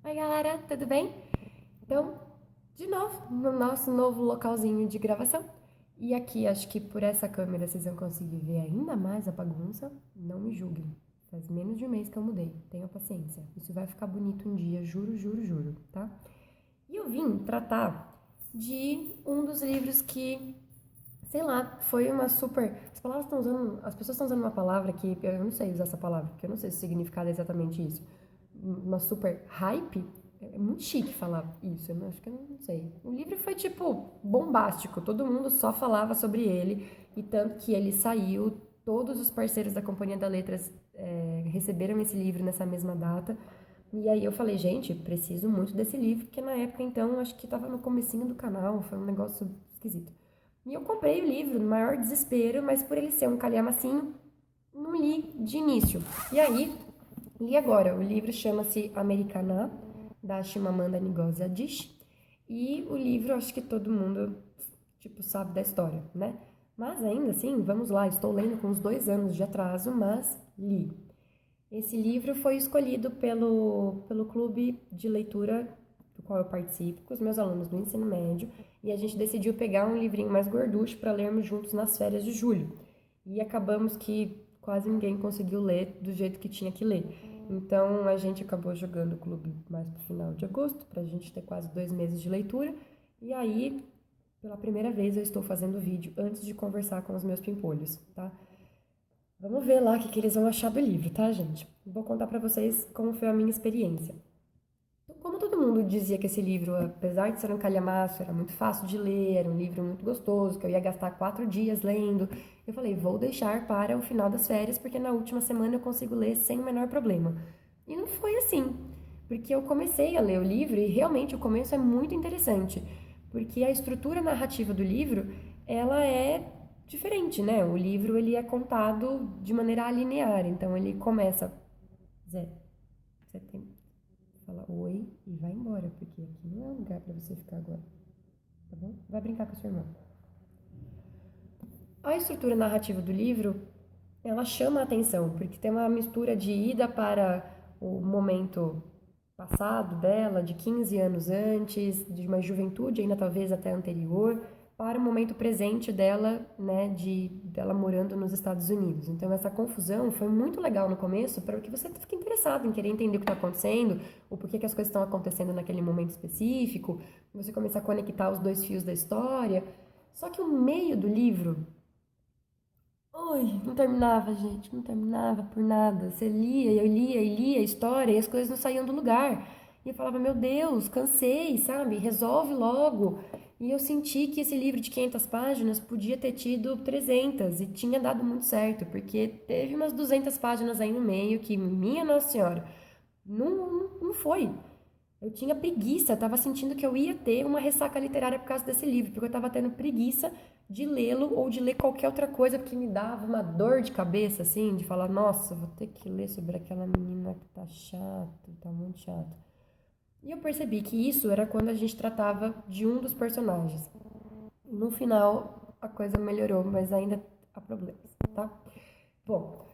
Oi, galera, tudo bem? Então, de novo, no nosso novo localzinho de gravação. E aqui, acho que por essa câmera vocês vão conseguir ver ainda mais a bagunça. Não me julguem. Faz menos de um mês que eu mudei. Tenham paciência. Isso vai ficar bonito um dia, juro, juro, juro, tá? E eu vim tratar de um dos livros que, sei lá, foi uma super. As pessoas estão usando uma palavra que eu não sei usar essa palavra, porque eu não sei se o significado é exatamente isso. Uma super hype. É muito chique falar isso, eu acho que eu não sei. O livro foi tipo bombástico, todo mundo só falava sobre ele, e tanto que ele saiu, todos os parceiros da Companhia da Letras receberam esse livro nessa mesma data. E aí eu falei, gente, preciso muito desse livro, porque na época então acho que tava no comecinho do canal, foi um negócio esquisito. E eu comprei o livro no maior desespero, mas por ele ser um calhamacinho, não li de início. E aí, li agora. O livro chama-se Americana, da Chimamanda Ngozi Adichie. E o livro, acho que todo mundo, tipo, sabe da história, né? Mas ainda assim, vamos lá, estou lendo com uns 2 anos de atraso, mas li. Esse livro foi escolhido pelo clube de leitura do qual eu participo, com os meus alunos do ensino médio, e a gente decidiu pegar um livrinho mais gorducho para lermos juntos nas férias de julho. E acabamos que quase ninguém conseguiu ler do jeito que tinha que ler. Então a gente acabou jogando o clube mais pro final de agosto, para a gente ter quase 2 meses de leitura. E aí, pela primeira vez, eu estou fazendo vídeo antes de conversar com os meus pimpolhos, tá? Vamos ver lá o que eles vão achar do livro, tá, gente? Vou contar pra vocês como foi a minha experiência. Como todo mundo dizia que esse livro, apesar de ser um calhamaço, era muito fácil de ler, era um livro muito gostoso, que eu ia gastar 4 dias lendo, eu falei, vou deixar para o final das férias, porque na última semana eu consigo ler sem o menor problema. E não foi assim, porque eu comecei a ler o livro e realmente o começo é muito interessante, porque a estrutura narrativa do livro, ela é diferente, né? O livro ele é contado de maneira linear, então ele começa, Zé, você tem fala oi e vai embora, porque aqui não é um lugar pra você ficar agora, tá bom? Vai brincar com a sua irmã. A estrutura narrativa do livro, ela chama a atenção, porque tem uma mistura de ida para o momento passado dela, de 15 anos antes, de uma juventude ainda talvez até anterior, para o momento presente dela, né, de dela morando nos Estados Unidos. Então essa confusão foi muito legal no começo, para que você fique interessado em querer entender o que está acontecendo, o porquê que as coisas estão acontecendo naquele momento específico, você começar a conectar os dois fios da história. Só que o meio do livro, oi, não terminava, gente, não terminava por nada. Você lia, eu lia e lia a história e as coisas não saíam do lugar. E eu falava, meu Deus, cansei, sabe? Resolve logo. E eu senti que esse livro de 500 páginas podia ter tido 300 e tinha dado muito certo, porque teve umas 200 páginas aí no meio que, minha Nossa Senhora, não foi. Eu tinha preguiça, estava sentindo que eu ia ter uma ressaca literária por causa desse livro, porque eu estava tendo preguiça de lê-lo ou de ler qualquer outra coisa, porque me dava uma dor de cabeça, assim, de falar, nossa, vou ter que ler sobre aquela menina que tá chato, tá muito chato. E eu percebi que isso era quando a gente tratava de um dos personagens. No final, a coisa melhorou, mas ainda há problemas, tá? Bom,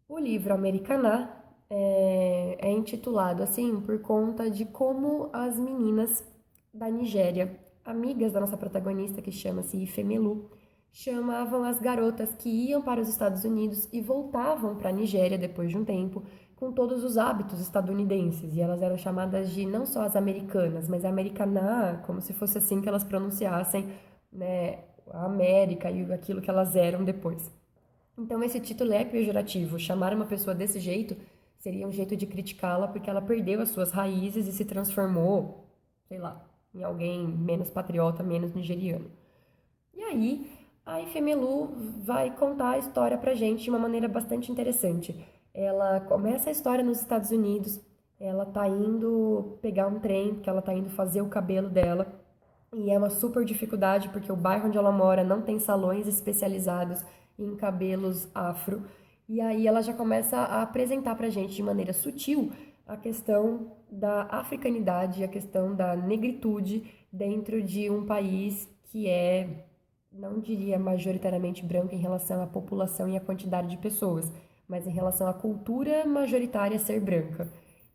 o livro Americaná é intitulado assim por conta de como as meninas da Nigéria, amigas da nossa protagonista, que chama-se Ifemelu, chamavam as garotas que iam para os Estados Unidos e voltavam para a Nigéria depois de um tempo com todos os hábitos estadunidenses. E elas eram chamadas de não só as americanas, mas americaná, como se fosse assim que elas pronunciassem, né, a América e aquilo que elas eram depois. Então, esse título é pejorativo. Chamar uma pessoa desse jeito seria um jeito de criticá-la porque ela perdeu as suas raízes e se transformou, sei lá, em alguém menos patriota, menos nigeriano. E aí, a Ifemelu vai contar a história pra gente de uma maneira bastante interessante. Ela começa a história nos Estados Unidos, ela tá indo pegar um trem, porque ela tá indo fazer o cabelo dela, e é uma super dificuldade porque o bairro onde ela mora não tem salões especializados em cabelos afro. E aí ela já começa a apresentar pra gente de maneira sutil a questão da africanidade, a questão da negritude dentro de um país que é, não diria majoritariamente branco em relação à população e à quantidade de pessoas, mas em relação à cultura majoritária ser branca.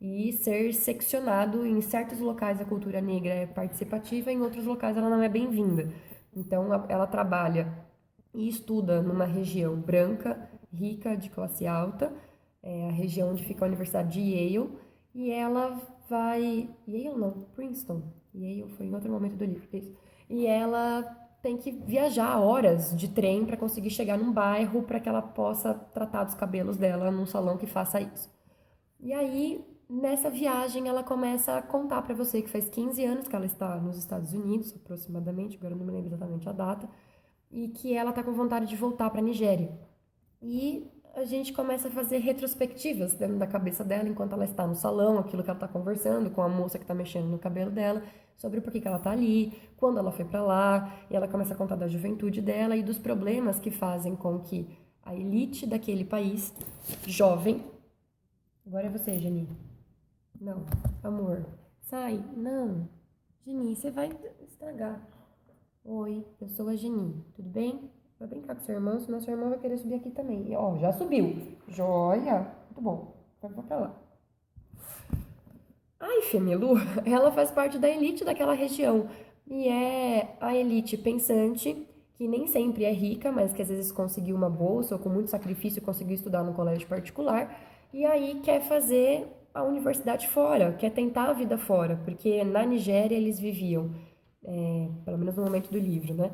e ser seccionado. Em certos locais a cultura negra é participativa, em outros locais ela não é bem-vinda. Então ela trabalha e estuda numa região branca, rica, de classe alta, é a região onde fica a Universidade de Yale, e ela vai... Yale não, Princeton. Yale foi em outro momento do livro, isso. E ela tem que viajar horas de trem para conseguir chegar num bairro para que ela possa tratar dos cabelos dela num salão que faça isso. E aí, nessa viagem, ela começa a contar para você que faz 15 anos que ela está nos Estados Unidos, aproximadamente, agora eu não me lembro exatamente a data, e que ela tá com vontade de voltar para a Nigéria. E a gente começa a fazer retrospectivas dentro da cabeça dela enquanto ela está no salão, aquilo que ela está conversando com a moça que está mexendo no cabelo dela, sobre por que ela está ali, quando ela foi para lá, e ela começa a contar da juventude dela e dos problemas que fazem com que a elite daquele país, jovem... Agora é você, Geni. Não, amor. Sai. Não. Geni, você vai estragar. Oi, eu sou a Geni. Tudo bem? Vai brincar com seu irmão, senão seu irmão vai querer subir aqui também. E, ó, já subiu. Joia. Muito bom. Vai pra lá. A Ifemilu, ela faz parte da elite daquela região. E é a elite pensante, que nem sempre é rica, mas que às vezes conseguiu uma bolsa ou com muito sacrifício conseguiu estudar no colégio particular. E aí quer fazer a universidade fora, quer tentar a vida fora, porque na Nigéria eles viviam, pelo menos no momento do livro, né?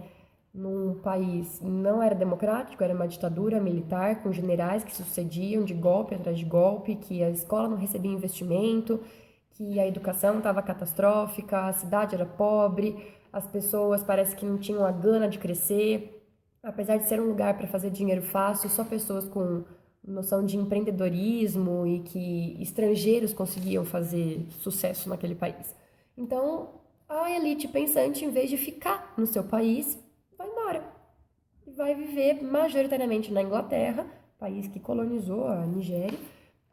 Num país não era democrático, era uma ditadura militar com generais que sucediam de golpe atrás de golpe, que a escola não recebia investimento, que a educação estava catastrófica, a cidade era pobre, as pessoas parece que não tinham a gana de crescer. Apesar de ser um lugar para fazer dinheiro fácil, só pessoas com noção de empreendedorismo e que estrangeiros conseguiam fazer sucesso naquele país. Então, a elite pensante, em vez de ficar no seu país, vai embora. E vai viver majoritariamente na Inglaterra, país que colonizou a Nigéria,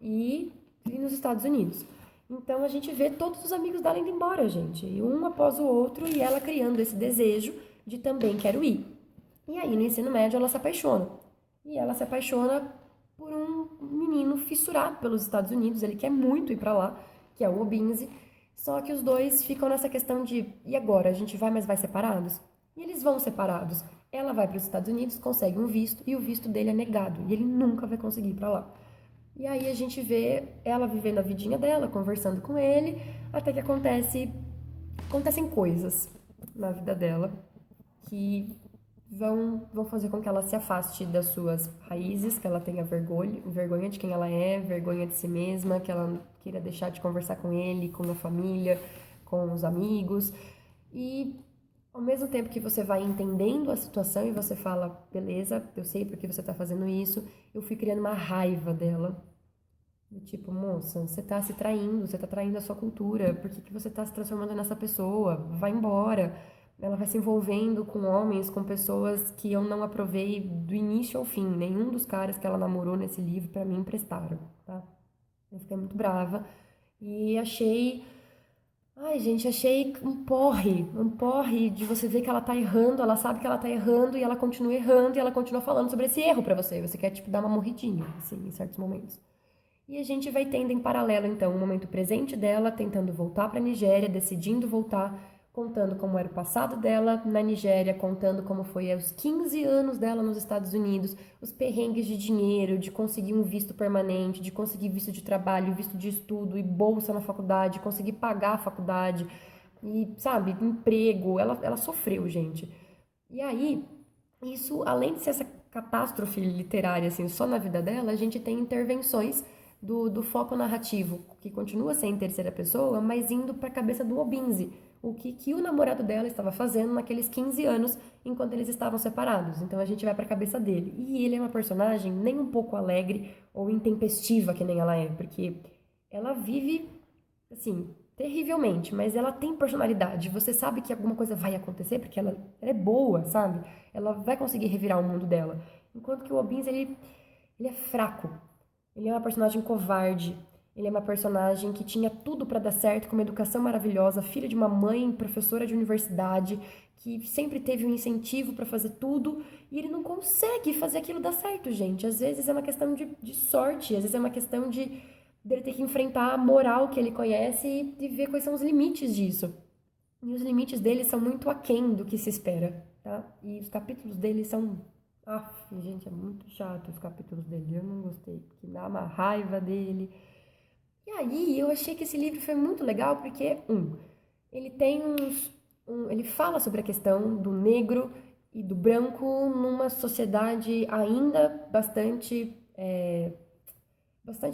e nos Estados Unidos. Então a gente vê todos os amigos dela indo embora, gente, e um após o outro, e ela criando esse desejo de também quero ir. E aí no ensino médio ela se apaixona. E ela se apaixona por um menino fissurado pelos Estados Unidos, ele quer muito ir para lá, que é o Obinze. Só que os dois ficam nessa questão de, e agora? A gente vai, mas vai separados? E eles vão separados. Ela vai para os Estados Unidos, consegue um visto, e o visto dele é negado, e ele nunca vai conseguir ir para lá. E aí a gente vê ela vivendo a vidinha dela, conversando com ele, até que acontecem coisas na vida dela que vão fazer com que ela se afaste das suas raízes, que ela tenha vergonha de quem ela é, vergonha de si mesma, que ela queira deixar de conversar com ele, com a família, com os amigos. E ao mesmo tempo que você vai entendendo a situação e você fala, beleza, eu sei por que você tá fazendo isso, eu fui criando uma raiva dela. Do tipo, moça, você tá se traindo, você tá traindo a sua cultura, por que você tá se transformando nessa pessoa? Vai embora. Ela vai se envolvendo com homens, com pessoas que eu não aprovei do início ao fim. Nenhum dos caras que ela namorou nesse livro pra mim prestaram, tá? Eu fiquei muito brava e achei... Ai, gente, achei um porre de você ver que ela tá errando, ela sabe que ela tá errando e ela continua errando e ela continua falando sobre esse erro pra você. Você quer, tipo, dar uma morridinha, assim, em certos momentos. E a gente vai tendo em paralelo, então, o momento presente dela, tentando voltar para a Nigéria, decidindo voltar, contando como era o passado dela na Nigéria, contando como foi os 15 anos dela nos Estados Unidos, os perrengues de dinheiro, de conseguir um visto permanente, de conseguir visto de trabalho, visto de estudo e bolsa na faculdade, conseguir pagar a faculdade e, sabe, emprego. Ela sofreu, gente. E aí, isso, além de ser essa catástrofe literária, assim, só na vida dela, a gente tem intervenções do foco narrativo, que continua sendo em terceira pessoa, mas indo para a cabeça do Obinze, o que o namorado dela estava fazendo naqueles 15 anos enquanto eles estavam separados. Então a gente vai para a cabeça dele. E ele é uma personagem nem um pouco alegre ou intempestiva que nem ela é, porque ela vive, assim, terrivelmente, mas ela tem personalidade. Você sabe que alguma coisa vai acontecer, porque ela é boa, sabe? Ela vai conseguir revirar o mundo dela. Enquanto que o Obinze, ele é fraco. Ele é uma personagem covarde. Ele é uma personagem que tinha tudo para dar certo, com uma educação maravilhosa, filho de uma mãe professora de universidade, que sempre teve um incentivo para fazer tudo, e ele não consegue fazer aquilo dar certo, gente. Às vezes é uma questão de sorte, às vezes é uma questão dele ter que enfrentar a moral que ele conhece e ver quais são os limites disso. E os limites dele são muito aquém do que se espera, tá? E os capítulos dele são... gente, é muito chato os capítulos dele. Eu não gostei, porque dá uma raiva dele. E aí, eu achei que esse livro foi muito legal porque, ele tem ele fala sobre a questão do negro e do branco numa sociedade ainda bastante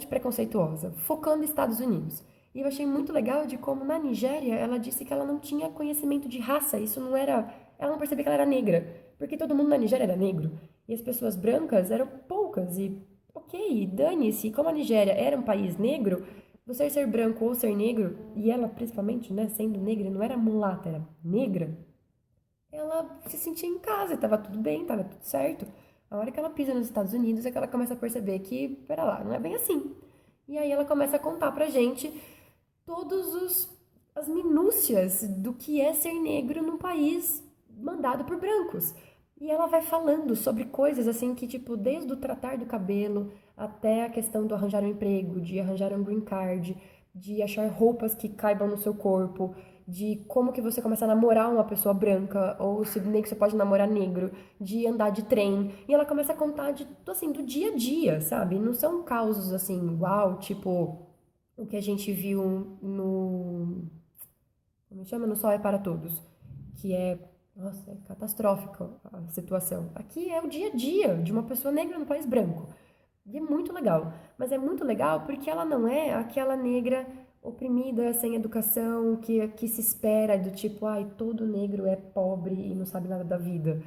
preconceituosa, focando nos Estados Unidos. E eu achei muito legal de como na Nigéria ela disse que ela não tinha conhecimento de raça, isso não era, ela não percebia que ela era negra, porque todo mundo na Nigéria era negro, e as pessoas brancas eram poucas, e ok, dane-se, como a Nigéria era um país negro, você ser branco ou ser negro, e ela principalmente, né, sendo negra, não era mulata, era negra, ela se sentia em casa, estava tudo bem, estava tudo certo. A hora que ela pisa nos Estados Unidos é que ela começa a perceber que, pera lá, não é bem assim. E aí ela começa a contar pra gente todos as minúcias do que é ser negro num país mandado por brancos. E ela vai falando sobre coisas assim que, tipo, desde o tratar do cabelo até a questão do arranjar um emprego, de arranjar um green card, de achar roupas que caibam no seu corpo, de como que você começa a namorar uma pessoa branca, ou se nem que você pode namorar negro, de andar de trem. E ela começa a contar de, assim, do dia a dia, sabe? Não são causos assim, uau, tipo o que a gente viu no, como chama? No Sol é para Todos, que é, nossa, é catastrófica a situação. Aqui é o dia a dia de uma pessoa negra no país branco. E é muito legal. Mas é muito legal porque ela não é aquela negra oprimida, sem educação, que se espera do tipo, ai, todo negro é pobre e não sabe nada da vida.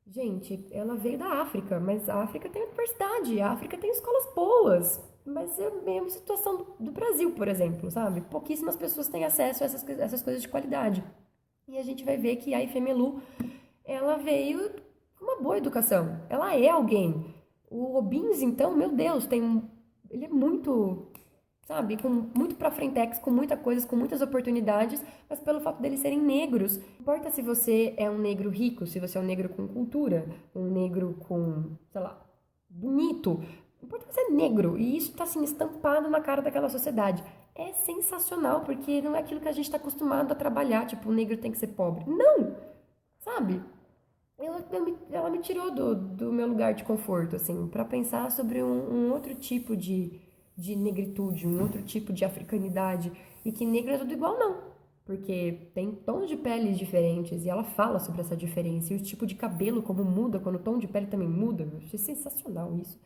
Gente, ela veio da África, mas a África tem universidade, a África tem escolas boas. Mas é a mesma situação do Brasil, por exemplo, sabe? Pouquíssimas pessoas têm acesso a essas coisas de qualidade. E a gente vai ver que a Ifemelu, ela veio com uma boa educação. Ela é alguém. O Obins, então, meu Deus, ele é muito, sabe, com muito pra frentex, com muitas coisas, com muitas oportunidades, mas pelo fato deles serem negros. Não importa se você é um negro rico, se você é um negro com cultura, um negro com, sei lá, bonito. Não importa que você é negro, e isso tá assim estampado na cara daquela sociedade. É sensacional, porque não é aquilo que a gente está acostumado a trabalhar, tipo, o negro tem que ser pobre. Não! Sabe? Ela me tirou do meu lugar de conforto, assim, para pensar sobre um outro tipo de negritude, um outro tipo de africanidade, e que negro é tudo igual, não. Porque tem tons de pele diferentes, e ela fala sobre essa diferença, e o tipo de cabelo, como muda, quando o tom de pele também muda. Eu achei sensacional isso.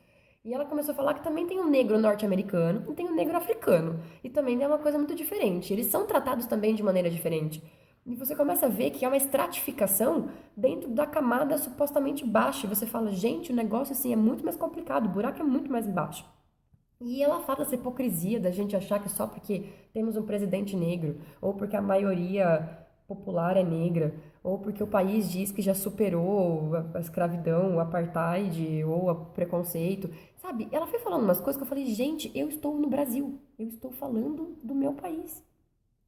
E ela começou a falar que também tem um negro norte-americano e tem um negro africano. E também é uma coisa muito diferente. Eles são tratados também de maneira diferente. E você começa a ver que há uma estratificação dentro da camada supostamente baixa. E você fala, gente, o negócio assim é muito mais complicado, o buraco é muito mais embaixo. E ela fala dessa hipocrisia da gente achar que só porque temos um presidente negro, ou porque a maioria popular é negra, ou porque o país diz que já superou a escravidão, o apartheid ou o preconceito, sabe? Ela foi falando umas coisas que eu falei, gente, eu estou no Brasil, eu estou falando do meu país.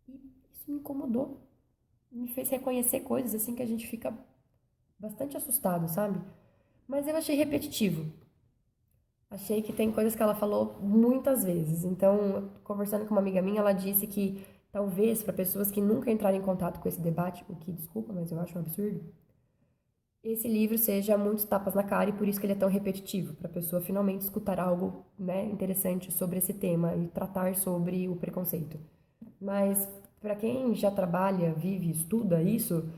E isso me incomodou, me fez reconhecer coisas assim que a gente fica bastante assustado, sabe? Mas eu achei repetitivo. Achei que tem coisas que ela falou muitas vezes. Então, conversando com uma amiga minha, ela disse que talvez para pessoas que nunca entraram em contato com esse debate, o que desculpa, mas eu acho um absurdo, esse livro seja muitos tapas na cara e por isso que ele é tão repetitivo, para a pessoa finalmente escutar algo, né, interessante sobre esse tema e tratar sobre o preconceito. Mas para quem já trabalha, vive, estuda isso,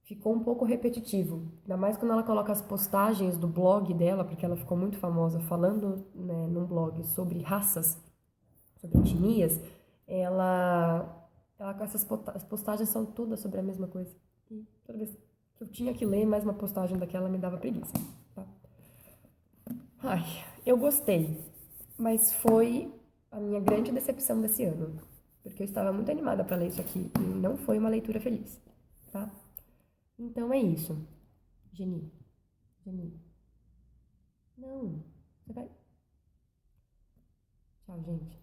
ficou um pouco repetitivo. Ainda mais quando ela coloca as postagens do blog dela, porque ela ficou muito famosa falando, né, num blog sobre raças, sobre etnias, ela com as postagens são todas sobre a mesma coisa. E toda vez que eu tinha que ler mais uma postagem daquela me dava preguiça, tá? Ai, eu gostei, mas foi a minha grande decepção desse ano, porque eu estava muito animada para ler isso aqui e não foi uma leitura feliz, tá? Então é isso. Geni, Geni. Não, você vai. Tchau, gente.